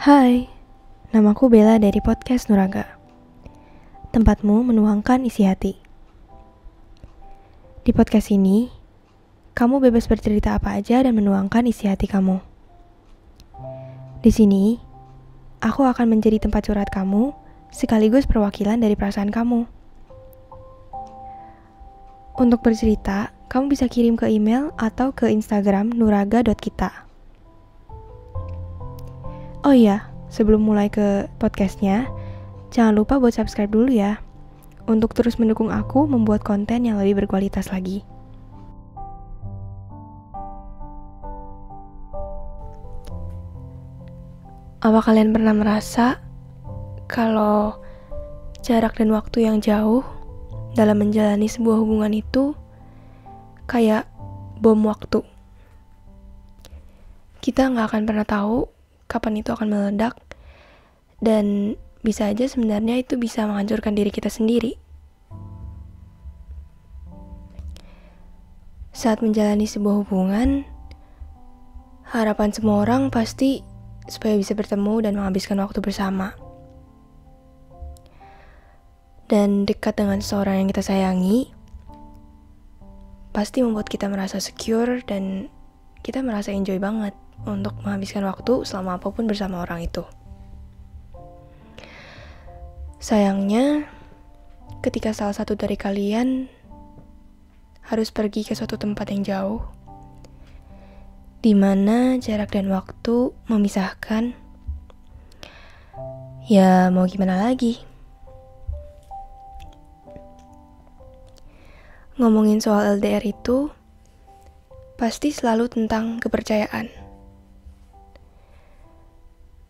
Hai, namaku Bella dari podcast Nuraga. Tempatmu menuangkan isi hati. Di podcast ini, kamu bebas bercerita apa aja dan menuangkan isi hati kamu. Di sini, aku akan menjadi tempat curhat kamu, sekaligus perwakilan dari perasaan kamu. Untuk bercerita, kamu bisa kirim ke email atau ke Instagram nuraga.kita. Oh iya, sebelum mulai ke podcastnya, jangan lupa buat subscribe dulu ya, untuk terus mendukung aku membuat konten yang lebih berkualitas lagi. Apa kalian pernah merasa kalau jarak dan waktu yang jauh dalam menjalani sebuah hubungan itu kayak bom waktu? Kita nggak akan pernah tahu kapan itu akan meledak, dan bisa aja sebenarnya itu bisa menghancurkan diri kita sendiri. Saat menjalani sebuah hubungan, harapan semua orang pasti supaya bisa bertemu dan menghabiskan waktu bersama. Dan dekat dengan seseorang yang kita sayangi, pasti membuat kita merasa secure dan kita merasa enjoy banget untuk menghabiskan waktu selama apapun bersama orang itu. Sayangnya, ketika salah satu dari kalian harus pergi ke suatu tempat yang jauh, di mana jarak dan waktu memisahkan, ya mau gimana lagi? Ngomongin soal LDR itu, pasti selalu tentang kepercayaan.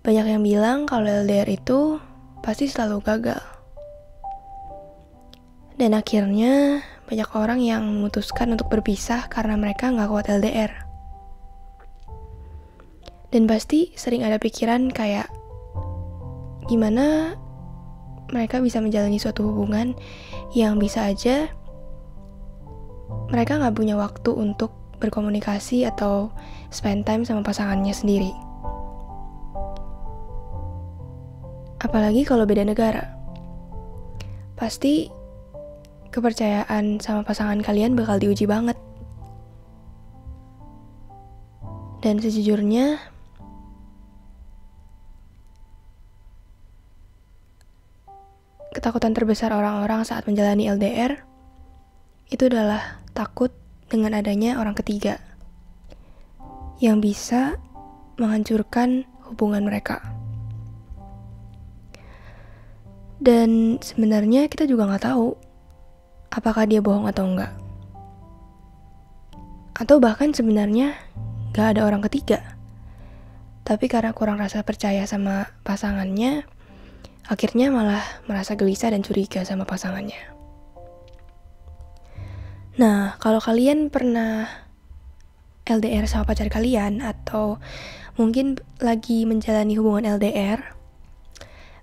Banyak yang bilang kalau LDR itu pasti selalu gagal. Dan akhirnya banyak orang yang memutuskan untuk berpisah karena mereka gak kuat LDR. Dan pasti sering ada pikiran kayak, gimana mereka bisa menjalani suatu hubungan yang bisa aja mereka gak punya waktu untuk berkomunikasi atau spend time sama pasangannya sendiri. Apalagi kalau beda negara. Pasti kepercayaan sama pasangan kalian bakal diuji banget. Dan sejujurnya, ketakutan terbesar orang-orang saat menjalani LDR itu adalah takut dengan adanya orang ketiga yang bisa menghancurkan hubungan mereka. Dan sebenarnya kita juga gak tahu apakah dia bohong atau enggak. Atau bahkan sebenarnya gak ada orang ketiga, tapi karena kurang rasa percaya sama pasangannya, akhirnya malah merasa gelisah dan curiga sama pasangannya. Nah, kalau kalian pernah LDR sama pacar kalian, atau mungkin lagi menjalani hubungan LDR,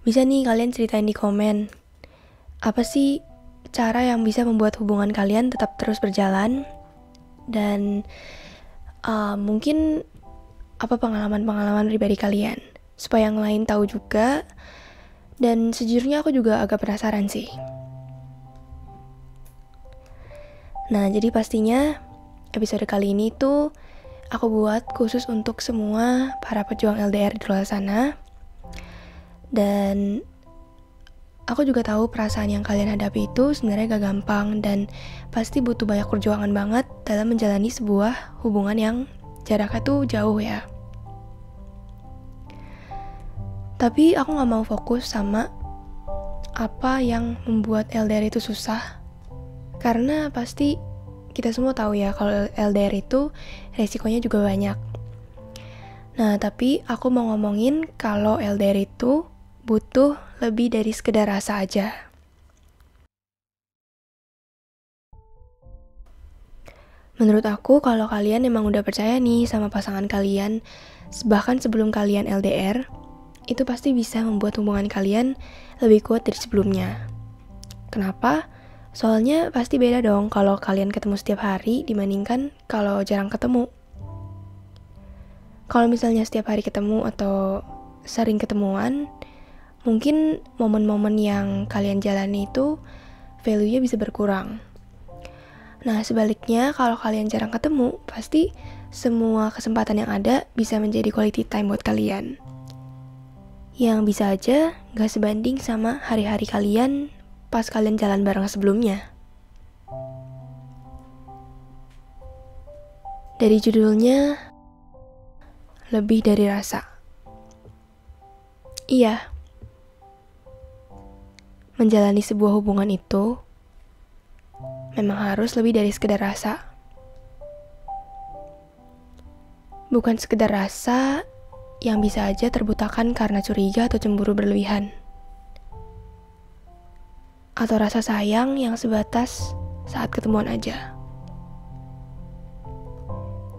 bisa nih kalian ceritain di komen, apa sih cara yang bisa membuat hubungan kalian tetap terus berjalan, dan mungkin apa pengalaman-pengalaman pribadi kalian, supaya yang lain tahu juga. Dan sejujurnya aku juga agak penasaran sih. Nah, jadi pastinya episode kali ini tuh aku buat khusus untuk semua para pejuang LDR di luar sana. Dan aku juga tahu perasaan yang kalian hadapi itu sebenarnya gak gampang, dan pasti butuh banyak perjuangan banget dalam menjalani sebuah hubungan yang jaraknya tuh jauh ya. Tapi aku gak mau fokus sama apa yang membuat LDR itu susah, karena pasti kita semua tahu ya kalau LDR itu resikonya juga banyak. Nah, tapi aku mau ngomongin kalau LDR itu butuh lebih dari sekedar rasa aja. Menurut aku, kalau kalian emang udah percaya nih sama pasangan kalian, bahkan sebelum kalian LDR, itu pasti bisa membuat hubungan kalian lebih kuat dari sebelumnya. Kenapa? Soalnya pasti beda dong kalau kalian ketemu setiap hari dibandingkan kalau jarang ketemu. Kalau misalnya setiap hari ketemu atau sering ketemuan, mungkin momen-momen yang kalian jalani itu value-nya bisa berkurang. Nah, sebaliknya kalau kalian jarang ketemu, pasti semua kesempatan yang ada bisa menjadi quality time buat kalian. Yang bisa aja gak sebanding sama hari-hari kalian pas kalian jalan bareng sebelumnya. Dari judulnya, lebih dari rasa. Iya, menjalani sebuah hubungan itu memang harus lebih dari sekedar rasa. Bukan sekedar rasa yang bisa aja terbutakan karena curiga atau cemburu berlebihan. Atau rasa sayang yang sebatas saat ketemuan aja.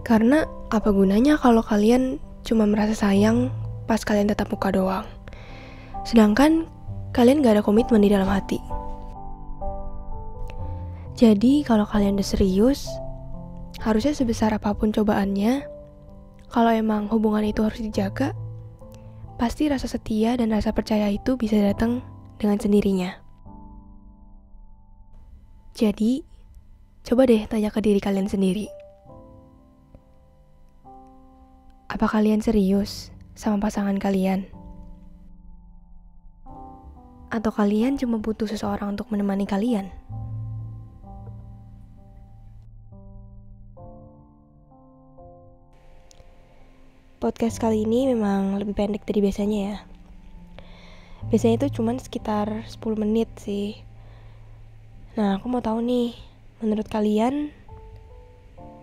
Karena apa gunanya kalau kalian cuma merasa sayang pas kalian tatap muka doang. Sedangkan kalian gak ada komitmen di dalam hati. Jadi kalau kalian udah serius, harusnya sebesar apapun cobaannya, kalau emang hubungan itu harus dijaga, pasti rasa setia dan rasa percaya itu bisa datang dengan sendirinya. Jadi, coba deh tanya ke diri kalian sendiri. Apa kalian serius sama pasangan kalian? Atau kalian cuma butuh seseorang untuk menemani kalian? Podcast kali ini memang lebih pendek dari biasanya ya. Biasanya itu cuma sekitar 10 menit sih. Nah, aku mau tahu nih, menurut kalian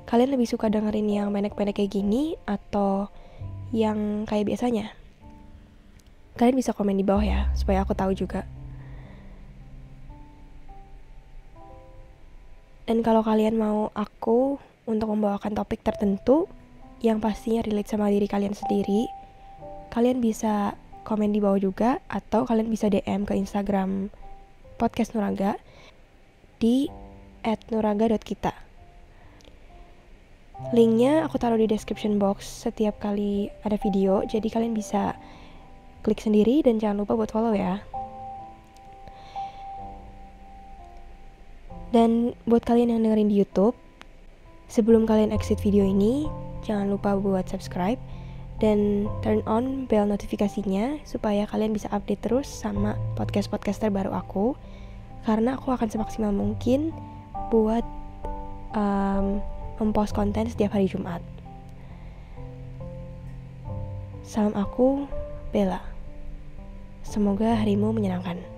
lebih suka dengerin yang pendek-pendek kayak gini atau yang kayak biasanya? Kalian bisa komen di bawah ya, supaya aku tahu juga. Dan kalau kalian mau aku untuk membawakan topik tertentu yang pastinya relate sama diri kalian sendiri, kalian bisa komen di bawah juga, atau kalian bisa DM ke Instagram Podcast Nuraga di @nuraga.kita. Linknya aku taruh di description box setiap kali ada video, jadi kalian bisa klik sendiri dan jangan lupa buat follow ya. Dan buat kalian yang dengerin di YouTube, sebelum kalian exit video ini, jangan lupa buat subscribe dan turn on bell notifikasinya supaya kalian bisa update terus sama podcast-podcast terbaru aku, karena aku akan semaksimal mungkin buat mempost konten setiap hari Jumat. Salam aku, Bella. Semoga harimu menyenangkan.